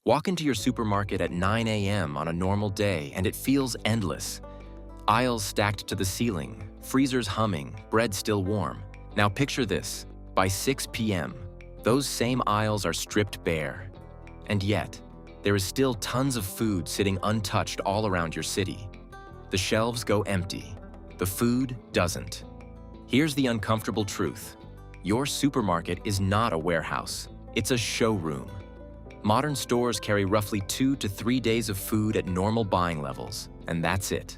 Walk into your supermarket at 9 a.m. on a normal day and it feels endless. Aisles stacked to the ceiling, freezers humming, bread still warm. Now picture this. By 6 p.m., those same aisles are stripped bare. And yet, there is still tons of food sitting untouched all around your city. The shelves go empty. The food doesn't. Here's the uncomfortable truth. Your supermarket is not a warehouse. It's a showroom. Modern stores carry roughly 2 to 3 days of food at normal buying levels, and that's it.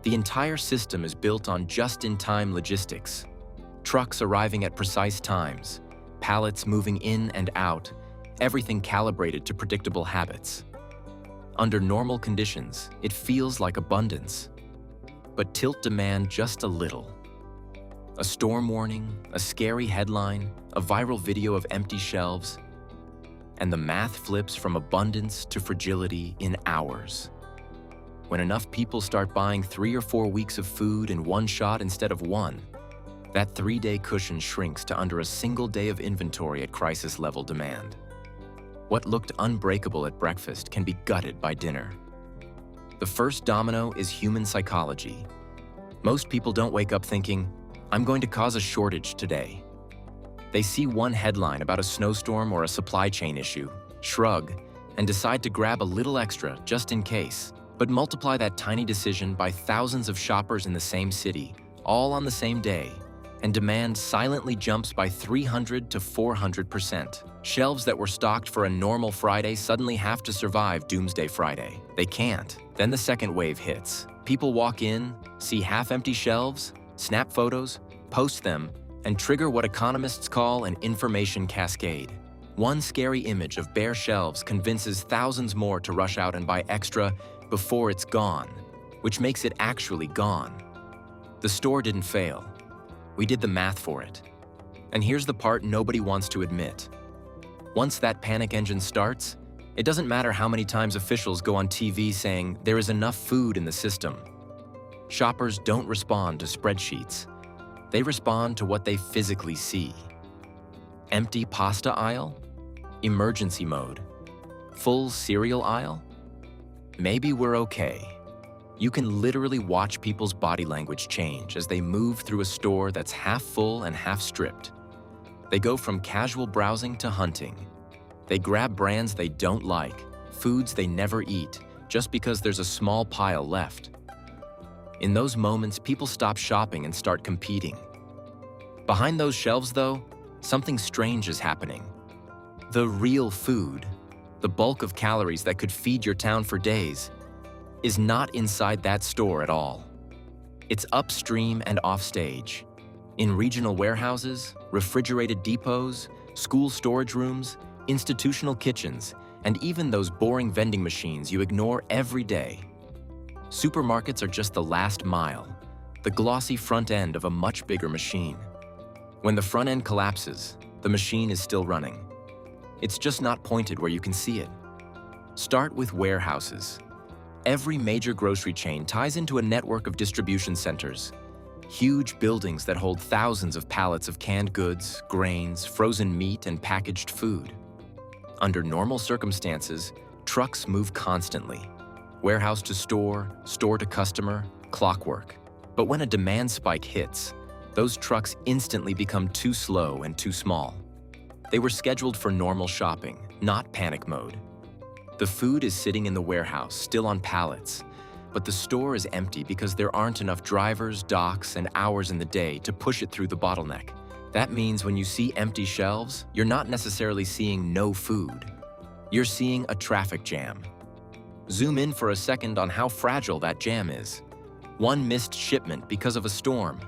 The entire system is built on just-in-time logistics. Trucks arriving at precise times, pallets moving in and out, everything calibrated to predictable habits. Under normal conditions, it feels like abundance. But tilt demand just a little. A storm warning, a scary headline, a viral video of empty shelves, and the math flips from abundance to fragility in hours. When enough people start buying 3 or 4 weeks of food in one shot instead of one, that 3-day cushion shrinks to under a single day of inventory at crisis-level demand. What looked unbreakable at breakfast can be gutted by dinner. The first domino is human psychology. Most people don't wake up thinking, "I'm going to cause a shortage today." They see one headline about a snowstorm or a supply chain issue, shrug, and decide to grab a little extra just in case. But multiply that tiny decision by thousands of shoppers in the same city, all on the same day, and demand silently jumps by 300 to 400%. Shelves that were stocked for a normal Friday suddenly have to survive Doomsday Friday. They can't. Then the second wave hits. People walk in, see half-empty shelves, snap photos, post them, and trigger what economists call an information cascade. One scary image of bare shelves convinces thousands more to rush out and buy extra before it's gone, which makes it actually gone. The store didn't fail. We did the math for it. And here's the part nobody wants to admit. Once that panic engine starts, it doesn't matter how many times officials go on TV saying there is enough food in the system. Shoppers don't respond to spreadsheets. They respond to what they physically see. Empty pasta aisle? Emergency mode. Full cereal aisle? Maybe we're okay. You can literally watch people's body language change as they move through a store that's half full and half stripped. They go from casual browsing to hunting. They grab brands they don't like, foods they never eat, just because there's a small pile left. In those moments, people stop shopping and start competing. Behind those shelves, though, something strange is happening. The real food, the bulk of calories that could feed your town for days, is not inside that store at all. It's upstream and offstage. In regional warehouses, refrigerated depots, school storage rooms, institutional kitchens, and even those boring vending machines you ignore every day. Supermarkets are just the last mile, the glossy front end of a much bigger machine. When the front end collapses, the machine is still running. It's just not pointed where you can see it. Start with warehouses. Every major grocery chain ties into a network of distribution centers. Huge buildings that hold thousands of pallets of canned goods, grains, frozen meat, and packaged food. Under normal circumstances, trucks move constantly. Warehouse to store, store to customer, clockwork. But when a demand spike hits, those trucks instantly become too slow and too small. They were scheduled for normal shopping, not panic mode. The food is sitting in the warehouse, still on pallets, but the store is empty because there aren't enough drivers, docks, and hours in the day to push it through the bottleneck. That means when you see empty shelves, you're not necessarily seeing no food. You're seeing a traffic jam. Zoom in for a second on how fragile that jam is. One missed shipment because of a storm.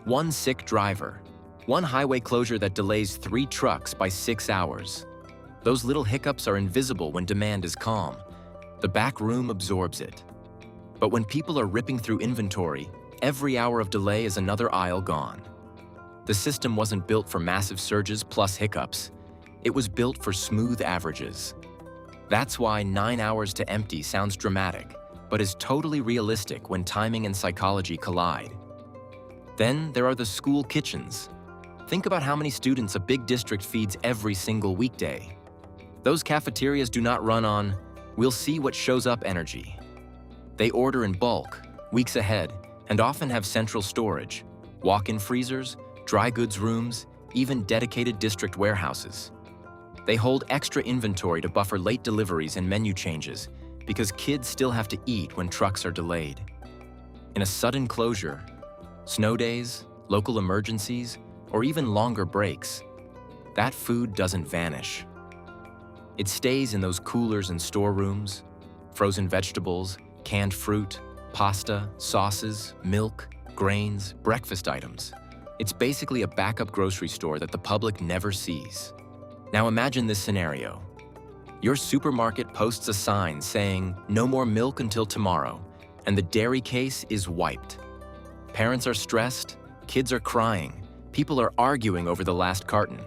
One sick driver. One highway closure that delays 3 trucks by 6 hours. Those little hiccups are invisible when demand is calm. The back room absorbs it. But when people are ripping through inventory, every hour of delay is another aisle gone. The system wasn't built for massive surges plus hiccups. It was built for smooth averages. That's why 9 hours to empty sounds dramatic, but is totally realistic when timing and psychology collide. Then there are the school kitchens. Think about how many students a big district feeds every single weekday. Those cafeterias do not run on, "we'll see what shows up" energy. They order in bulk, weeks ahead, and often have central storage, walk-in freezers, dry goods rooms, even dedicated district warehouses. They hold extra inventory to buffer late deliveries and menu changes because kids still have to eat when trucks are delayed. In a sudden closure, snow days, local emergencies, or even longer breaks, that food doesn't vanish. It stays in those coolers and storerooms, frozen vegetables, canned fruit, pasta, sauces, milk, grains, breakfast items. It's basically a backup grocery store that the public never sees. Now imagine this scenario. Your supermarket posts a sign saying, "No more milk until tomorrow," and the dairy case is wiped. Parents are stressed, kids are crying, people are arguing over the last carton.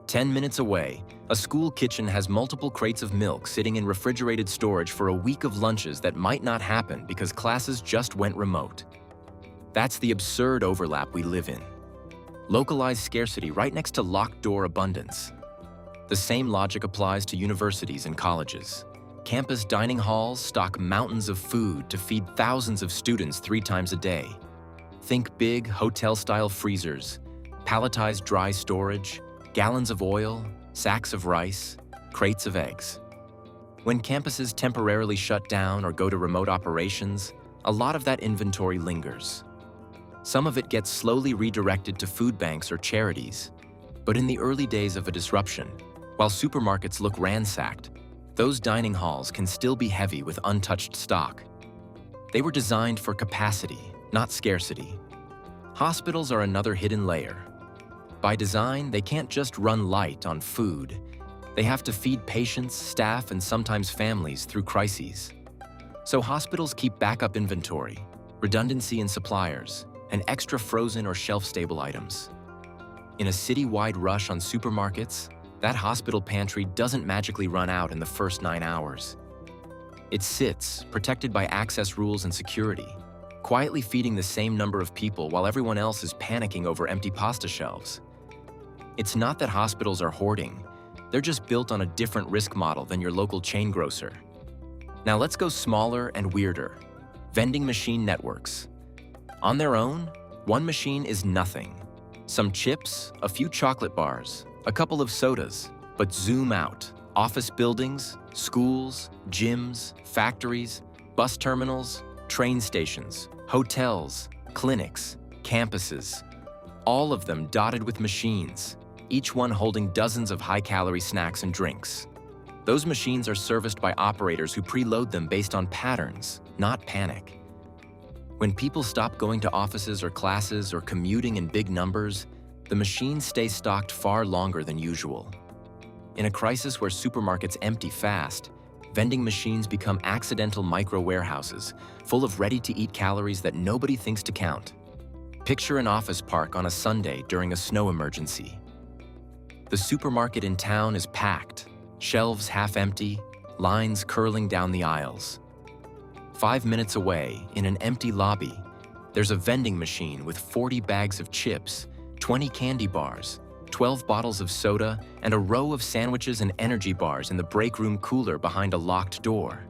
10 minutes away, a school kitchen has multiple crates of milk sitting in refrigerated storage for a week of lunches that might not happen because classes just went remote. That's the absurd overlap we live in. Localized scarcity right next to locked-door abundance. The same logic applies to universities and colleges. Campus dining halls stock mountains of food to feed thousands of students 3 times a day. Think big, hotel-style freezers, palletized dry storage, gallons of oil, sacks of rice, crates of eggs. When campuses temporarily shut down or go to remote operations, a lot of that inventory lingers. Some of it gets slowly redirected to food banks or charities. But in the early days of a disruption, while supermarkets look ransacked, those dining halls can still be heavy with untouched stock. They were designed for capacity, not scarcity. Hospitals are another hidden layer. By design, they can't just run light on food. They have to feed patients, staff, and sometimes families through crises. So hospitals keep backup inventory, redundancy in suppliers, and extra frozen or shelf-stable items. In a city-wide rush on supermarkets, that hospital pantry doesn't magically run out in the first 9 hours. It sits, protected by access rules and security, quietly feeding the same number of people while everyone else is panicking over empty pasta shelves. It's not that hospitals are hoarding, they're just built on a different risk model than your local chain grocer. Now let's go smaller and weirder. Vending machine networks. On their own, one machine is nothing. Some chips, a few chocolate bars, a couple of sodas, but zoom out. Office buildings, schools, gyms, factories, bus terminals, train stations, hotels, clinics, campuses, all of them dotted with machines, each one holding dozens of high-calorie snacks and drinks. Those machines are serviced by operators who preload them based on patterns, not panic. When people stop going to offices or classes or commuting in big numbers, the machines stay stocked far longer than usual. In a crisis where supermarkets empty fast, vending machines become accidental micro-warehouses full of ready-to-eat calories that nobody thinks to count. Picture an office park on a Sunday during a snow emergency. The supermarket in town is packed, shelves half empty, lines curling down the aisles. 5 minutes away, in an empty lobby, there's a vending machine with 40 bags of chips, 20 candy bars, 12 bottles of soda, and a row of sandwiches and energy bars in the break room cooler behind a locked door.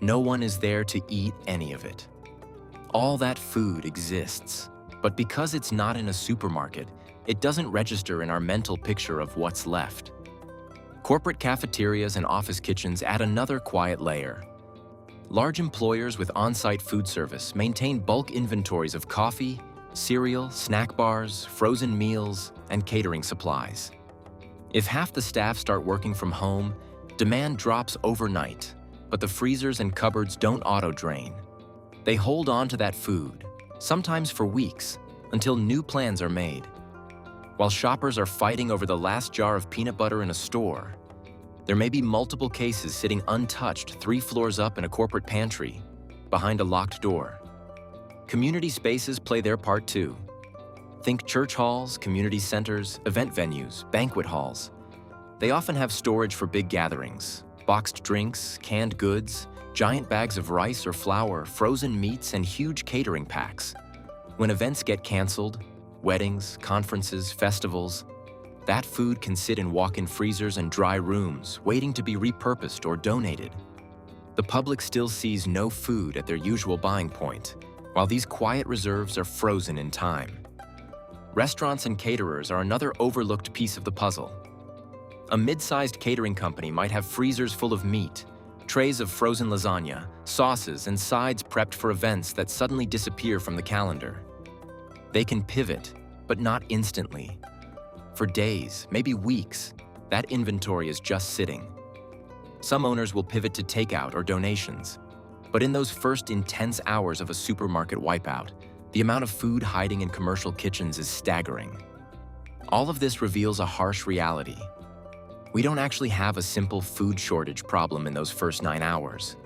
No one is there to eat any of it. All that food exists, but because it's not in a supermarket, it doesn't register in our mental picture of what's left. Corporate cafeterias and office kitchens add another quiet layer. Large employers with on-site food service maintain bulk inventories of coffee, cereal, snack bars, frozen meals, and catering supplies. If half the staff start working from home, demand drops overnight, but the freezers and cupboards don't auto-drain. They hold on to that food, sometimes for weeks, until new plans are made. While shoppers are fighting over the last jar of peanut butter in a store, there may be multiple cases sitting untouched 3 floors up in a corporate pantry, behind a locked door. Community spaces play their part too. Think church halls, community centers, event venues, banquet halls. They often have storage for big gatherings, boxed drinks, canned goods, giant bags of rice or flour, frozen meats, and huge catering packs. When events get canceled, weddings, conferences, festivals, That food can sit in walk-in freezers and dry rooms, waiting to be repurposed or donated. The public still sees no food at their usual buying point, while these quiet reserves are frozen in time. Restaurants and caterers are another overlooked piece of the puzzle. A mid-sized catering company might have freezers full of meat, trays of frozen lasagna, sauces, and sides prepped for events that suddenly disappear from the calendar. They can pivot, but not instantly. For days, maybe weeks, that inventory is just sitting. Some owners will pivot to takeout or donations, but in those first intense hours of a supermarket wipeout, the amount of food hiding in commercial kitchens is staggering. All of this reveals a harsh reality. We don't actually have a simple food shortage problem in those first 9 hours.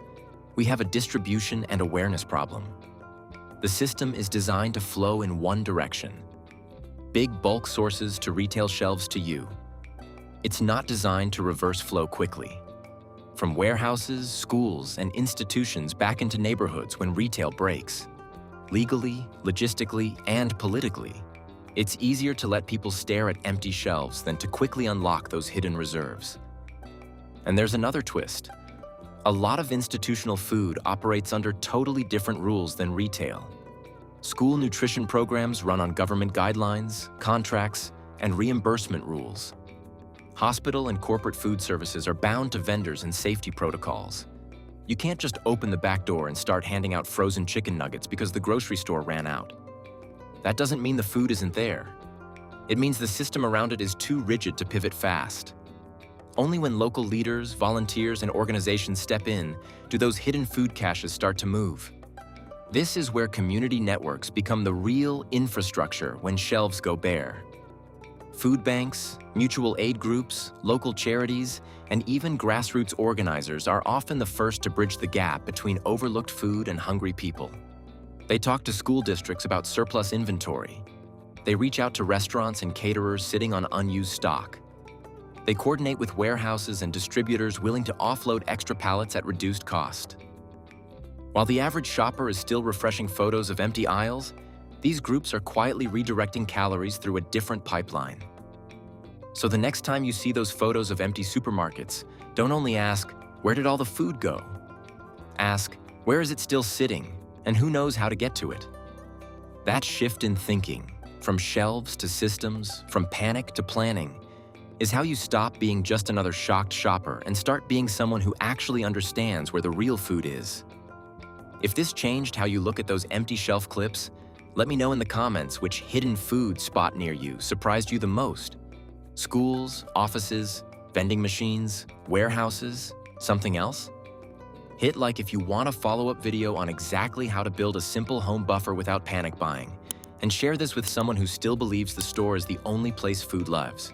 We have a distribution and awareness problem. The system is designed to flow in one direction: big bulk sources to retail shelves to you. It's not designed to reverse flow quickly. From warehouses, schools, and institutions back into neighborhoods when retail breaks. Legally, logistically, and politically, it's easier to let people stare at empty shelves than to quickly unlock those hidden reserves. And there's another twist. A lot of institutional food operates under totally different rules than retail. School nutrition programs run on government guidelines, contracts, and reimbursement rules. Hospital and corporate food services are bound to vendors and safety protocols. You can't just open the back door and start handing out frozen chicken nuggets because the grocery store ran out. That doesn't mean the food isn't there. It means the system around it is too rigid to pivot fast. Only when local leaders, volunteers, and organizations step in do those hidden food caches start to move. This is where community networks become the real infrastructure when shelves go bare. Food banks, mutual aid groups, local charities, and even grassroots organizers are often the first to bridge the gap between overlooked food and hungry people. They talk to school districts about surplus inventory. They reach out to restaurants and caterers sitting on unused stock. They coordinate with warehouses and distributors willing to offload extra pallets at reduced cost. While the average shopper is still refreshing photos of empty aisles, these groups are quietly redirecting calories through a different pipeline. So the next time you see those photos of empty supermarkets, don't only ask, where did all the food go? Ask, where is it still sitting, and who knows how to get to it? That shift in thinking, from shelves to systems, from panic to planning, is how you stop being just another shocked shopper and start being someone who actually understands where the real food is. If this changed how you look at those empty shelf clips, let me know in the comments which hidden food spot near you surprised you the most. Schools, offices, vending machines, warehouses, something else? Hit like if you want a follow-up video on exactly how to build a simple home buffer without panic buying, and share this with someone who still believes the store is the only place food lives.